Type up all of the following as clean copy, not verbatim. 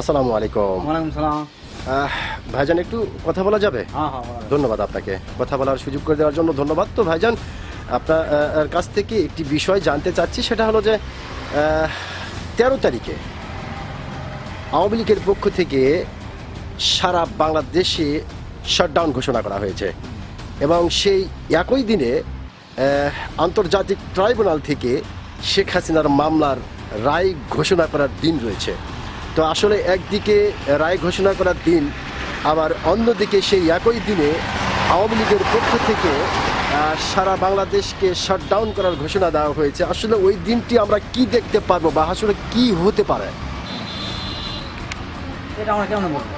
আসসালামু আলাইকুম। ওয়ালাইকুম সালাম। ভাইজান একটু কথা বলা যাবে? হ্যাঁ হ্যাঁ বলেন। ধন্যবাদ আপনাকে কথা বলার সুযোগ করে দেওয়ার জন্য ধন্যবাদ। তো ভাইজান আপনার কাছ থেকে একটি বিষয় জানতে চাচ্ছি, সেটা হলো যে 13 তারিখে আওয়ামী লীগের পক্ষ থেকে সারা বাংলাদেশে শাটডাউন ঘোষণা করা হয়েছে এবং সেই একই দিনে আন্তর্জাতিক ট্রাইব্যুনাল থেকে শেখ হাসিনার মামলার রায় ঘোষণা করার দিন রয়েছে। তো আসলে একদিকে রায় ঘোষণা করার দিন, আবার অন্যদিকে সেই একই দিনে আওয়ামী লীগের পক্ষ থেকে সারা বাংলাদেশকে শাটডাউন করার ঘোষণা দেওয়া হয়েছে। আসলে ওই দিনটি আমরা কি দেখতে পারবো বা আসলে কি হতে পারে? এটা আমরা কেমন বলবো,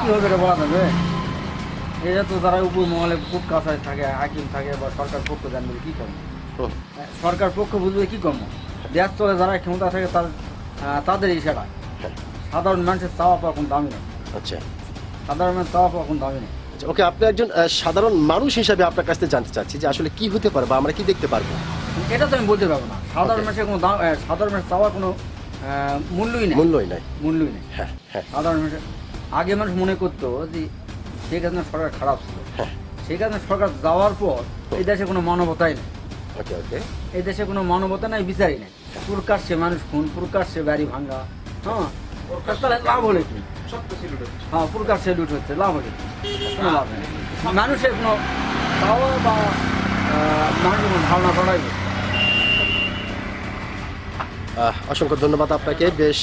কী হবে এটা বলা যাবে? এটা তো যারা উপর মহলে কোর্ট কাছারি থাকে, হাকিম থাকে বা সরকার পক্ষ জানবে কী করবো, সরকার পক্ষ বুঝবে কী করবো। দেশ চলে যারা ক্ষমতা থাকে তাদের ইশারা। সাধারণ মানুষের চাওয়া পাওয়া কোনো দামি নেই। আচ্ছা সাধারণ মানুষের চাওয়া পাওয়া কোনো দামি নেই। ওকে, আপনি একজন সাধারণ মানুষ হিসাবে আপনার কাছ থেকে জানতে চাচ্ছি যে আসলে কি হতে পারে বা আমরা কি দেখতে পারবো? এটা তো আমি বলতে পারবো না। সাধারণ মানুষের কোনো সাধারণ মানুষের চাওয়ার কোনো মূল্যই নেই। মূল্যই নাই। মূল্যই নেই। হ্যাঁ হ্যাঁ সাধারণ মানুষের আগে মানুষ মনে করতো যে শেখ হাসিনার সরকার খারাপ ছিল। হ্যাঁ। শেখ হাসিনার সরকার যাওয়ার পর এই দেশে কোনো মানবতাই নেই। ওকে ওকে এই দেশে কোনো মানবতা নাই, বিচারই নেই। প্রকাশ্যে মানুষ খুন, প্রকাশ্যে বাড়ি ভাঙা। হ্যাঁ, তাহলে লাভ হলে কি? হ্যাঁ, প্রকাশ্যে লুট হচ্ছে, লাভ হলে কি? কোনো লাভ নেই। মানুষের কোনো চাওয়া বা মানুষের কোনো ধারণা করাই নেই। অসংখ্য ধন্যবাদ আপনাকে। বেশ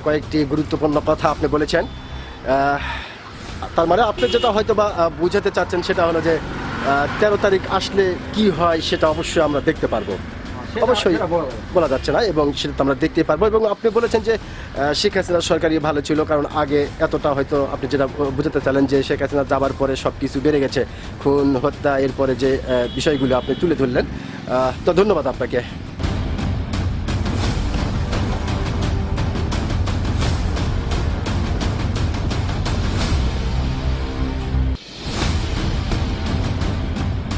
কয়েকটি গুরুত্বপূর্ণ কথা আপনি বলেছেন। তার মানে আপনি যেটা হয়তো বা বুঝাতে চাচ্ছেন সেটা হলো যে 13 তারিখ আসলে কি হয় সেটা অবশ্যই আমরা দেখতে পারবো। অবশ্যই বলা যাচ্ছে না এবং সেটা তো আমরা দেখতেই পারবো। এবং আপনি বলেছেন যে শেখ হাসিনার সরকারই ভালো ছিল, কারণ আগে এতটা হয়তো আপনি যেটা বোঝাতে চাইলেন যে শেখ হাসিনা যাবার পরে সব কিছু বেড়ে গেছে, খুন হত্যা এরপরে যে বিষয়গুলো আপনি তুলে ধরলেন। তো ধন্যবাদ আপনাকে।